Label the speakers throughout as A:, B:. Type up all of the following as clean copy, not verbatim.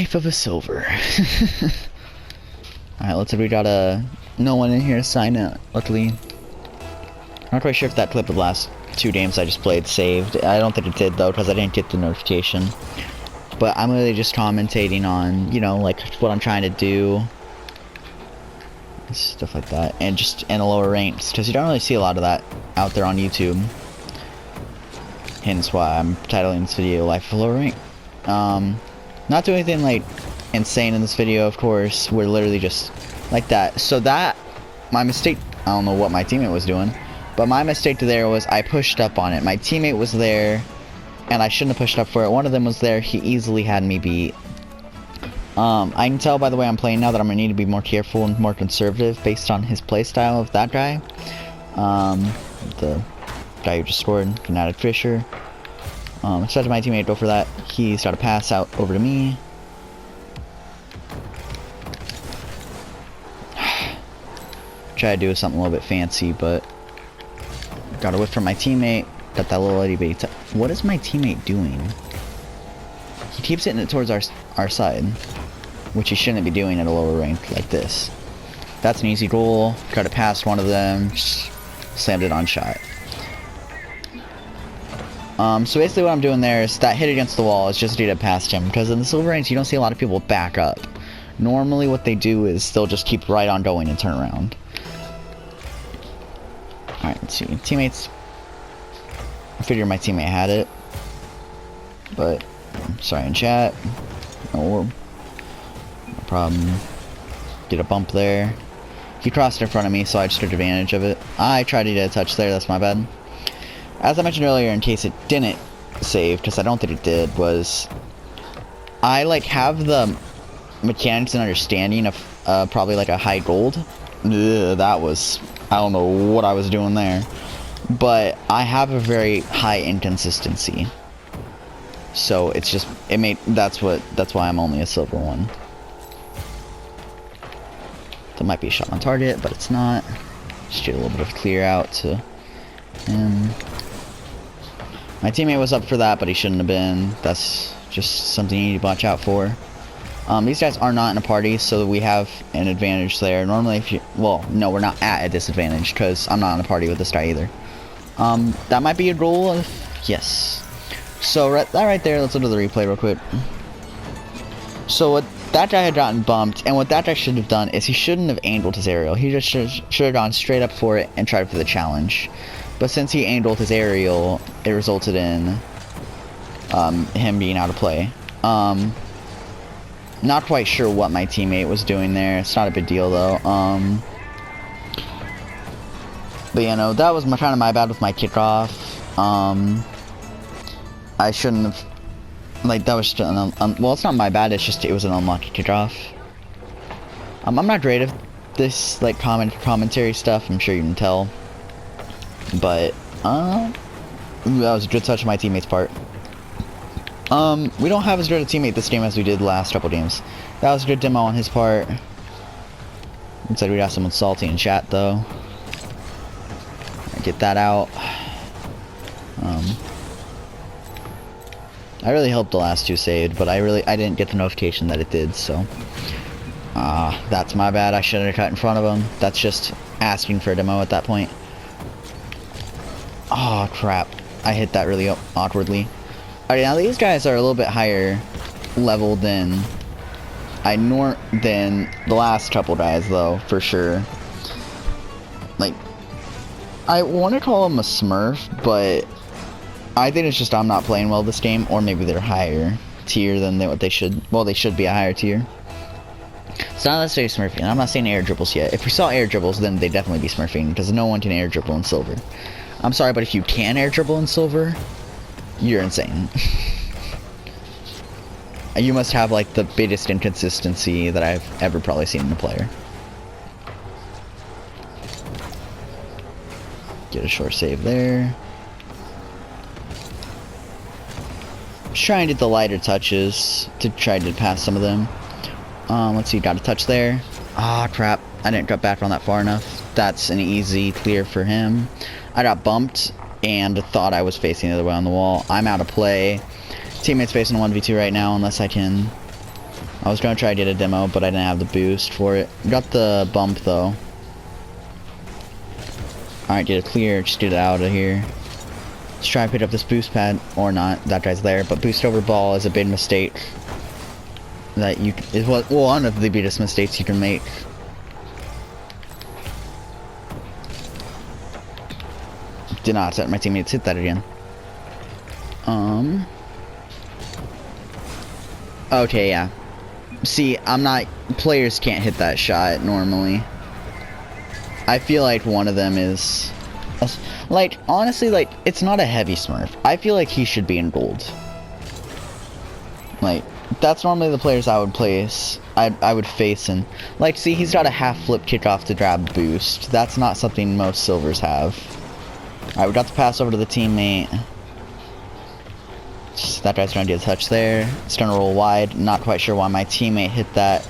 A: Life of a Silver. Alright, let's see. We got no one in here to sign it, luckily. I'm not quite sure if that clip of the last 2 games I just played saved. I don't think it did, though, because I didn't get the notification. But I'm really just commentating on, you know, like, what I'm trying to do. Stuff like that. And just in the lower ranks, because you don't really see a lot of that out there on YouTube. Hence why I'm titling this video Life of a Lower Rank. Not doing anything, like, insane in this video, of course. We're literally just like that. So that, my mistake, I don't know what my teammate was doing, but my mistake there was I pushed up on it. My teammate was there, and I shouldn't have pushed up for it. One of them was there. He easily had me beat. I can tell by the way I'm playing now that I'm going to need to be more careful and more conservative based on his playstyle of that guy. The guy who just scored, Fanatic Fisher. Expected my teammate to go for that. He started to pass out over to me. Try to do something a little bit fancy, but got a whiff from my teammate. Got that little itty bitty. What is my teammate doing? He keeps hitting it towards our side, which he shouldn't be doing at a lower rank like this. That's an easy goal. Got it past one of them. Just slammed it on shot. So basically what I'm doing there is that hit against the wall is just to get past him, because in the silver ranks you don't see a lot of people back up. Normally what they do is they'll just keep right on going and turn around. Alright, let's see. Teammates. I figured my teammate had it. But, sorry in chat. No problem. Did a bump there. He crossed in front of me, so I just took advantage of it. I tried to get a touch there, that's my bad. As I mentioned earlier, in case it didn't save, because I don't think it did, was I like have the mechanics and understanding of probably like a high gold. Ugh, that was, I don't know what I was doing there, but I have a very high inconsistency. So it's just that's why I'm only a silver 1. That might be a shot on target, but it's not. Just get a little bit of clear out to him. My teammate was up for that, but he shouldn't have been. That's just something you need to watch out for. These guys are not in a party, so we have an advantage there. Normally, if you... Well, no, we're not at a disadvantage, because I'm not in a party with this guy either. That might be a goal of... Yes. So, that right there, let's look at the replay real quick. So, what that guy had gotten bumped, and what that guy should have done is he shouldn't have angled his aerial. He just should have gone straight up for it and tried for the challenge. But since he angled his aerial, it resulted in him being out of play. Not quite sure what my teammate was doing there. It's not a big deal though. But you know, that was kind of my bad with my kickoff. I shouldn't have, like, that was just well, it's not my bad, it's just it was an unlucky kickoff. I'm not great at this like commentary stuff, I'm sure you can tell. But that was a good touch on my teammate's part. We don't have as good a teammate this game as we did the last couple games. That was a good demo on his part. Looks like we got someone salty in chat though. Get that out. I really hoped the last 2 saved, but I didn't get the notification that it did, so that's my bad. I shouldn't have cut in front of him. That's just asking for a demo at that point. Oh crap, I hit that really awkwardly. Alright, now these guys are a little bit higher level than than the last couple guys though, for sure. Like, I want to call them a smurf, but I think it's just I'm not playing well this game, or maybe they're higher tier than what they should. Well, they should be a higher tier. It's not necessarily smurfing. I'm not saying air dribbles yet. If we saw air dribbles, then they'd definitely be smurfing, because no one can air dribble in silver. I'm sorry, but if you can air dribble in silver, you're insane. You must have like the biggest inconsistency that I've ever probably seen in a player. Get a short save there. Just try and get the lighter touches to try to pass some of them. Let's see, got a touch there. Ah, crap. I didn't cut back on that far enough. That's an easy clear for him. I got bumped and thought I was facing the other way on the wall. I'm out of play. Teammates facing a 1v2 right now, unless I can I was gonna try to get a demo, but I didn't have the boost for it. Got the bump though. Alright, get it clear, just get it out of here. Let's try and pick up this boost pad, or not, that guy's there, but boost over ball is a big mistake. That you, is what, well, one of the biggest mistakes you can make. Did not set my teammates hit that again. Okay, yeah. See, players can't hit that shot normally. I feel like one of them is, like, honestly, like, it's not a heavy smurf. I feel like he should be in gold. Like, that's normally the players I would place, I would face in. Like, see, he's got a half flip kickoff to grab boost. That's not something most silvers have. Alright, we got the pass over to the teammate. That guy's trying to get a touch there. It's gonna roll wide. Not quite sure why my teammate hit that.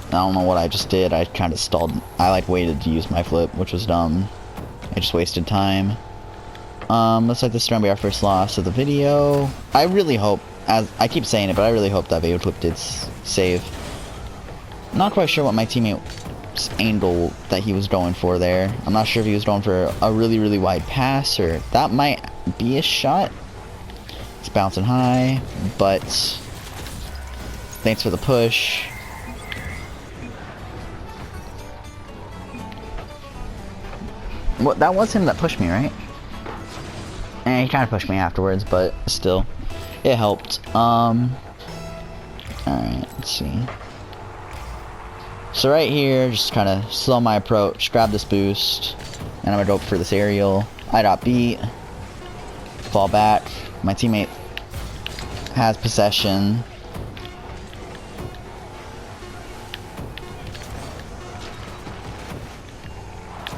A: I don't know what I just did. I kind of stalled. I like waited to use my flip, which was dumb. I just wasted time. Looks like this is gonna be our first loss of the video. I really hope, as I keep saying it, but I really hope that video clip did save. Not quite sure what my teammate's angle that he was going for there. I'm not sure if he was going for a really, really wide pass, or that might be a shot. It's bouncing high, but thanks for the push. What, that was him that pushed me, right? And he kind of pushed me afterwards, but still, it helped. Alright, let's see. So right here, just kind of slow my approach, grab this boost, and I'm gonna go for this aerial. I got beat. Fall back. My teammate has possession.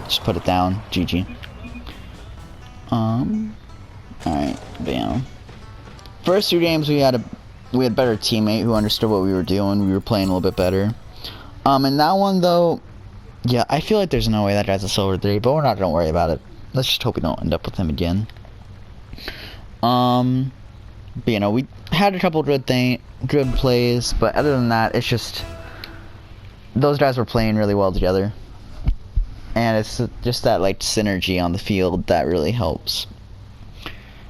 A: Just put it down. GG. Alright, bam. First two games we had a better teammate who understood what we were doing. We were playing a little bit better. And that one though, yeah, I feel like there's no way that guy's a silver 3, but we're not gonna worry about it. Let's just hope we don't end up with him again. But you know, we had a couple good plays, but other than that, it's just those guys were playing really well together, and it's just that like synergy on the field that really helps.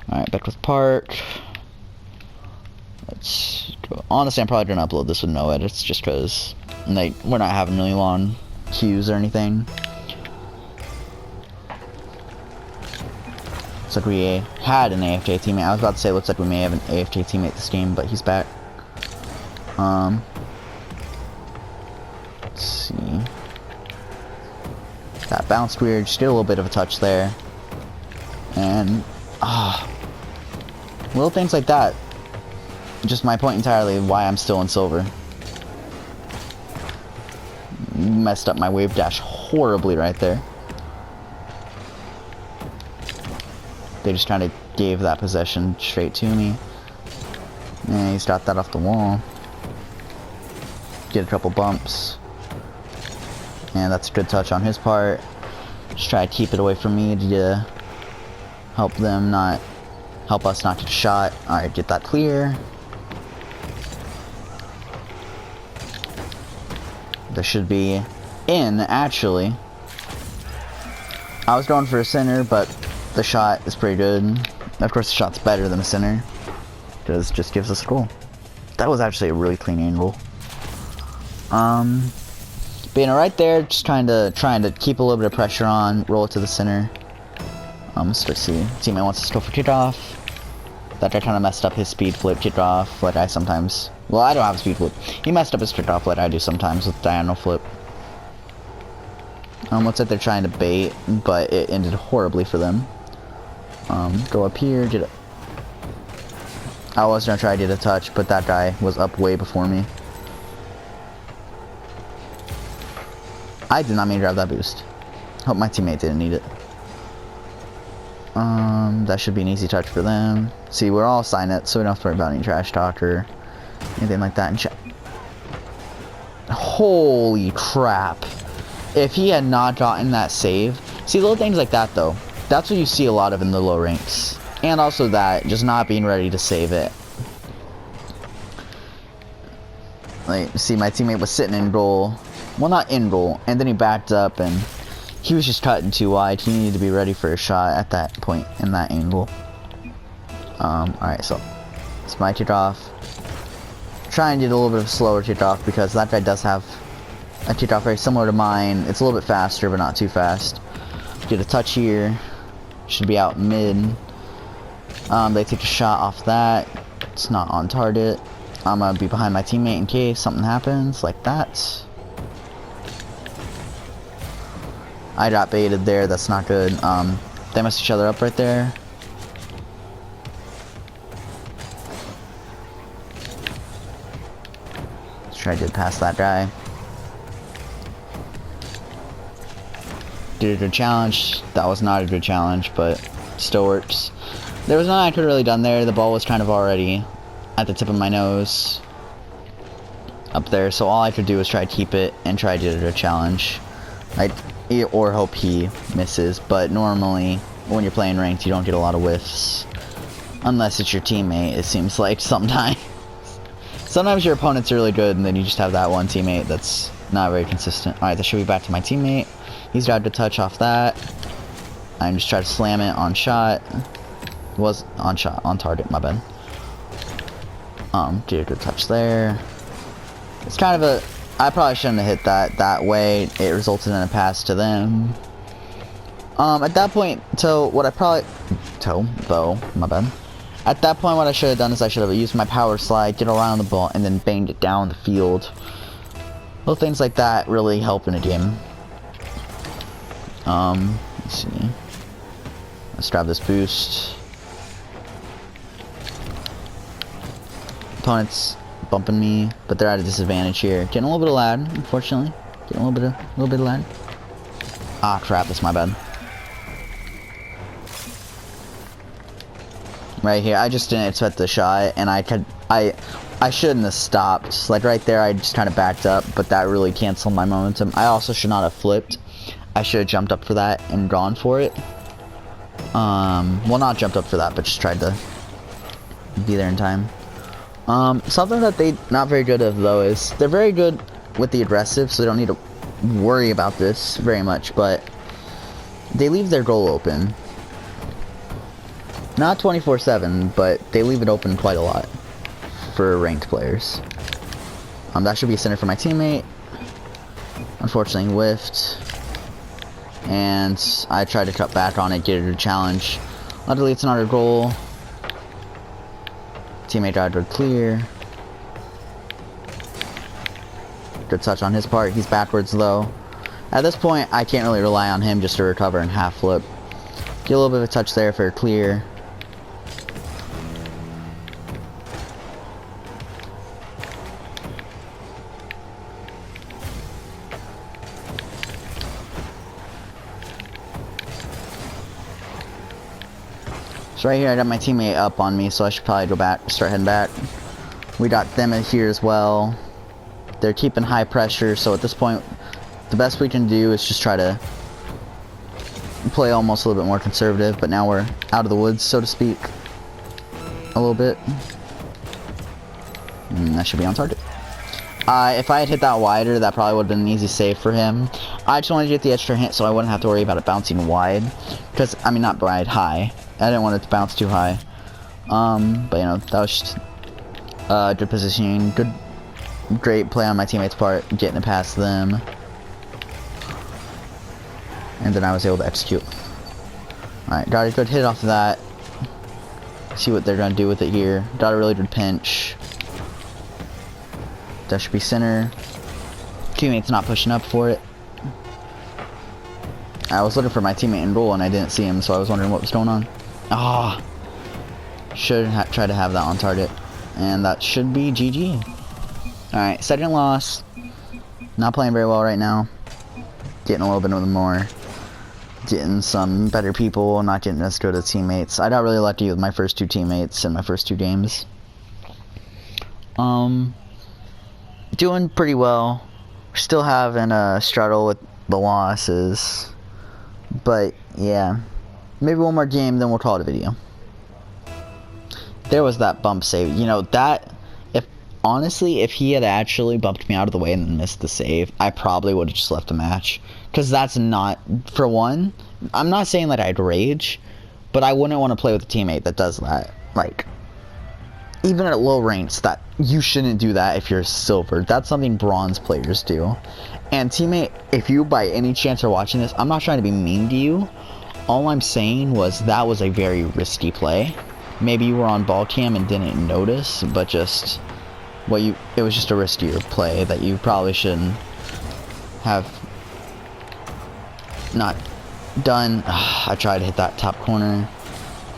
A: All right, back with Park. Let's go. Honestly, I'm probably gonna upload this with no edits, just because like we're not having really long queues or anything. Looks like we had an AFK teammate. I was about to say looks like we may have an AFK teammate this game, but he's back. Let's see. That bounced weird. Just get a little bit of a touch there. And little things like that. Just my point entirely why I'm still in silver. Messed up my wave dash horribly right there. They just kind of gave that possession straight to me. And he's got that off the wall. Get a couple bumps. And that's a good touch on his part. Just try to keep it away from me to help us not get shot. Alright, get that clear. There should be in, actually. I was going for a center, but the shot is pretty good. Of course, the shot's better than a center, because it just gives us a goal. That was actually a really clean angle. But you know, right there, just trying to keep a little bit of pressure on, roll it to the center. Let's see. Teammate wants us to go for kickoff. That guy kind of messed up his speed flip kickoff, like I sometimes. Well, I don't have a speed flip. He messed up his kickoff, like I do sometimes with diagonal flip. Looks like they're trying to bait, but it ended horribly for them. Go up here, get it. I was gonna try to get a touch, but that guy was up way before me. I did not mean to grab that boost. Hope my teammate didn't need it. That should be an easy touch for them. See, we're all sign it, so we don't have to worry about any trash talk or anything like that. And holy crap. If he had not gotten that save. See, little things like that, though. That's what you see a lot of in the low ranks. And also that, just not being ready to save it. Like, see, my teammate was sitting in goal. Well, not in goal. And then he backed up and he was just cutting too wide. He needed to be ready for a shot at that point in that angle. Alright, so it's my kickoff. Try and get a little bit of a slower kickoff because that guy does have a kickoff very similar to mine. It's a little bit faster, but not too fast. Get a touch here. Should be out mid. They take a shot off that. It's not on target. I'm gonna be behind my teammate in case something happens like that. I got baited there. That's not good. They messed each other up right there. Let's try to get past that guy. Did a good challenge. That was not a good challenge, but still works. There was nothing I could have really done there. The ball was kind of already at the tip of my nose up there, so all I could do was try to keep it and try to do a challenge. Or hope he misses, but normally when you're playing ranked you don't get a lot of whiffs. Unless it's your teammate, it seems like sometimes. Sometimes your opponent's really good and then you just have that one teammate that's not very consistent. Alright, that should be back to my teammate. He's got a touch off that. I'm just trying to slam it on shot. Was on shot, on target, my bad. Did a good touch there. It's kind of a... I probably shouldn't have hit that way. It resulted in a pass to them. At that point, my bad. At that point, what I should have done is I should have used my power slide, get around the ball, and then banged it down the field. Little things like that really help in a game. Let's see. Let's grab this boost. Opponents bumping me, but they're at a disadvantage here. Getting a little bit of lag, unfortunately. Getting a little bit of lag. Ah, crap! That's my bad. Right here, I just didn't expect the shot, and I shouldn't have stopped. Like right there, I just kind of backed up, but that really canceled my momentum. I also should not have flipped. I should have jumped up for that and gone for it. Well, not jumped up for that, but just tried to be there in time. Something that they're not very good at though is they're very good with the aggressive, so they don't need to worry about this very much, but they leave their goal open. Not 24/7, but they leave it open quite a lot for ranked players. That should be a center for my teammate. Unfortunately whiffed. And I tried to cut back on it, get it a challenge. Luckily it's not a goal. Teammate got a clear. Good touch on his part. He's backwards though. At this point, I can't really rely on him just to recover and half flip. Get a little bit of a touch there for a clear. So right here, I got my teammate up on me, so I should probably go back, start heading back. We got them in here as well. They're keeping high pressure, so at this point, the best we can do is just try to play almost a little bit more conservative, but now we're out of the woods, so to speak. A little bit. And that should be on target. If I had hit that wider, that probably would have been an easy save for him. I just wanted to get the extra hit so I wouldn't have to worry about it bouncing wide. Because, I mean, not wide, high. I didn't want it to bounce too high. But, you know, that was just good positioning. Great play on my teammate's part, getting it past them. And then I was able to execute. Alright, got a good hit off of that. See what they're going to do with it here. Got a really good pinch. That should be center. Teammate's not pushing up for it. I was looking for my teammate in goal and I didn't see him, so I was wondering what was going on. Ah! Should try to have that on target. And that should be GG. Alright, second loss. Not playing very well right now. Getting a little bit more. Getting some better people, not getting as good as teammates. I got really lucky with my first two teammates in my first two games. Doing pretty well. Still having a struggle with the losses. But, yeah. Maybe one more game, then we'll call it a video. There was that bump save. You know, that... honestly, if he had actually bumped me out of the way and then missed the save, I probably would have just left the match. Because that's not, for one, I'm not saying that I'd rage, but I wouldn't want to play with a teammate that does that. Like, even at low ranks, that you shouldn't do that if you're silver. That's something bronze players do. And teammate, if you by any chance are watching this, I'm not trying to be mean to you. All I'm saying was that was a very risky play. Maybe you were on ball cam and didn't notice, but just it was just a riskier play that you probably shouldn't have not done. I tried to hit that top corner.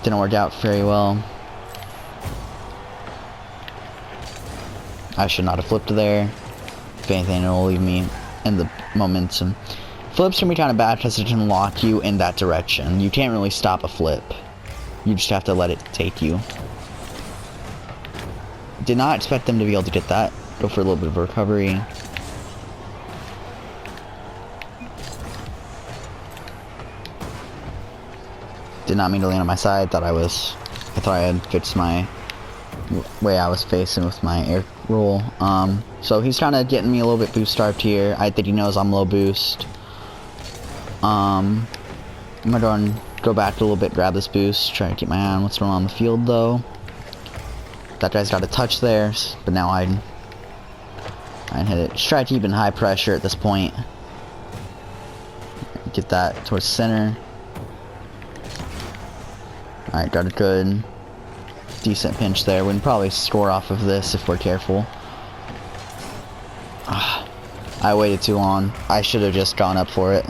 A: Didn't work out very well. I should not have flipped there. If anything, it will leave me in the momentum. Flips can be kind of bad because it can lock you in that direction. You can't really stop a flip. You just have to let it take you. Did not expect them to be able to get that. Go for a little bit of recovery. Did not mean to land on my side. I thought I had fixed my way I was facing with my air roll. So he's kind of getting me a little bit boost starved here. I think he knows I'm low boost. I'm gonna go back a little bit, grab this boost, try to keep my eye on what's going on the field though. That guy's got a touch there, but now I hit it. Just try to keep in high pressure at this point. Get that towards center. Alright, got a good, decent pinch there. We can probably score off of this if we're careful. I waited too long. I should have just gone up for it.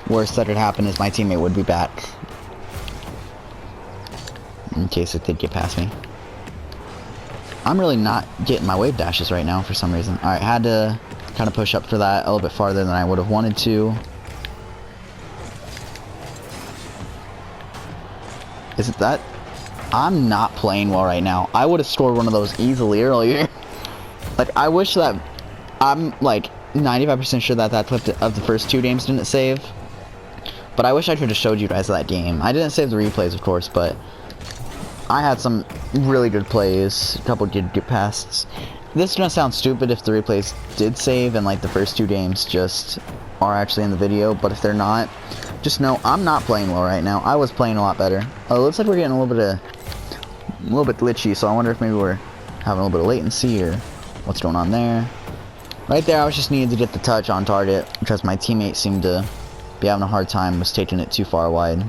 A: Worst that could happen is my teammate would be back. In case it did get past me. I'm really not getting my wave dashes right now for some reason. Alright, had to kind of push up for that a little bit farther than I would have wanted to. Is it that? I'm not playing well right now. I would have scored one of those easily earlier. Like, I wish that... I'm, like, 95% sure that that clip of the first two games didn't save. But I wish I could have showed you guys that game. I didn't save the replays, of course, but... I had some really good plays. A couple good passes. This is gonna sound stupid if the replays did save and, like, the first two games just are actually in the video. But if they're not, just know I'm not playing well right now. I was playing a lot better. Oh, it looks like we're getting a little bit glitchy, so I wonder if maybe we're having a little bit of latency or what's going on there. Right there, I was just needing to get the touch on target because my teammate seemed to be having a hard time, was taking it too far wide.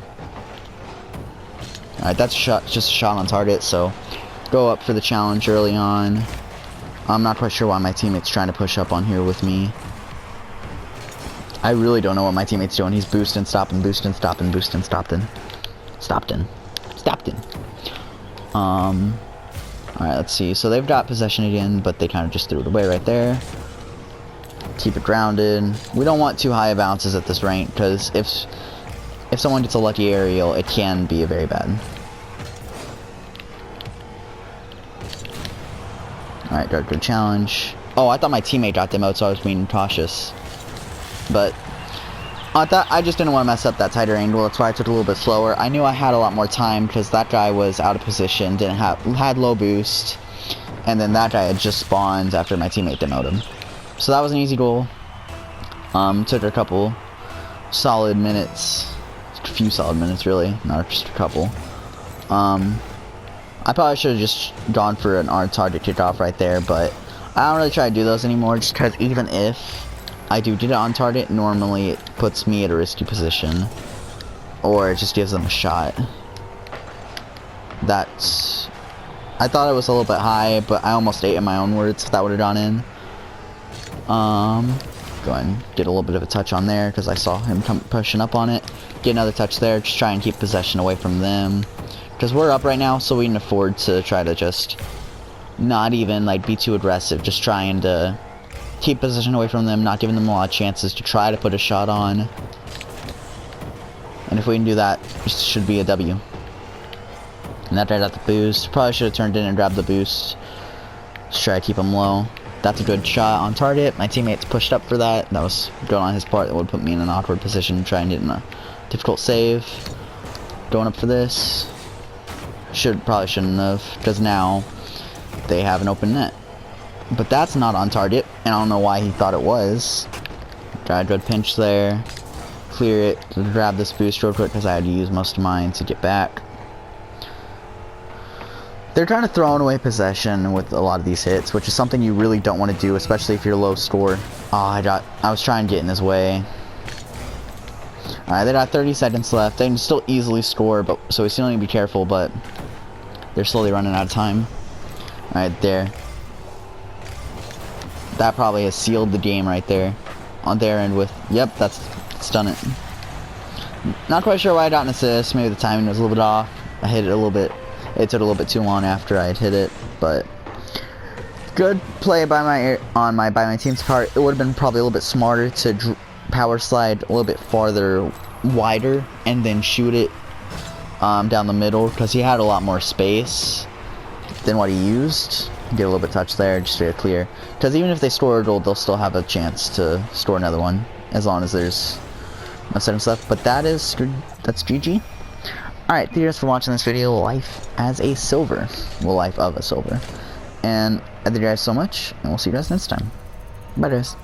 A: Alright, that's just a shot on target, so go up for the challenge early on. I'm not quite sure why my teammate's trying to push up on here with me. I really don't know what my teammate's doing. He's boosting, stopping, boosting, stopping, boosting, stopping. Stopping. Alright, let's see. So they've got possession again, but they kind of just threw it away right there. Keep it grounded. We don't want too high bounces at this rank, because if someone gets a lucky aerial, it can be a very bad. Alright, got a good challenge. Oh, I thought my teammate got demoed, so I was being cautious. But I just didn't want to mess up that tighter angle. That's why I took it a little bit slower. I knew I had a lot more time because that guy was out of position, had low boost, and then that guy had just spawned after my teammate demoed him. So that was an easy goal. Took a couple solid minutes, a few solid minutes really, not just a couple. I probably should have just gone for an R target kickoff right there, but I don't really try to do those anymore just because even if I do get it on target, normally it puts me at a risky position. Or it just gives them a shot. I thought it was a little bit high, but I almost ate in my own words if that would have gone in. Go ahead and get a little bit of a touch on there because I saw him pushing up on it. Get another touch there, just try and keep possession away from them. Because we're up right now, so we can afford to try to just not even like be too aggressive. Just trying to keep position away from them, not giving them a lot of chances to try to put a shot on. And if we can do that, it should be a W. And that guy got the boost. Probably should have turned in and grabbed the boost. Just try to keep him low. That's a good shot on target. My teammates pushed up for that. That was good on his part. That would put me in an awkward position, try and get in a difficult save. Going up for this. Probably shouldn't have, because now they have an open net. But that's not on target, and I don't know why he thought it was. Dry Dread pinch there. Clear it, grab this boost real quick because I had to use most of mine to get back. They're trying to throw away possession with a lot of these hits, which is something you really don't want to do, especially if you're low score. Oh, I was trying to get in his way. Alright, they got 30 seconds left. They can still easily score, but so we still need to be careful, but they're slowly running out of time. Alright, there. That probably has sealed the game right there. On their end with, yep, it's done it. Not quite sure why I got an assist. Maybe the timing was a little bit off. I hit it a little bit. It took a little bit too long after I had hit it, but good play by my team's part. It would have been probably a little bit smarter to power slide a little bit farther wider and then shoot it down the middle, because he had a lot more space than what he used. Get a little bit touch there, just to clear. Because even if they score a goal, they'll still have a chance to score another one, as long as there's no seconds left. But that's GG. Alright, thank you guys for watching this video, Life as a Silver. Well, Life of a Silver. And I thank you guys so much, and we'll see you guys next time. Bye guys.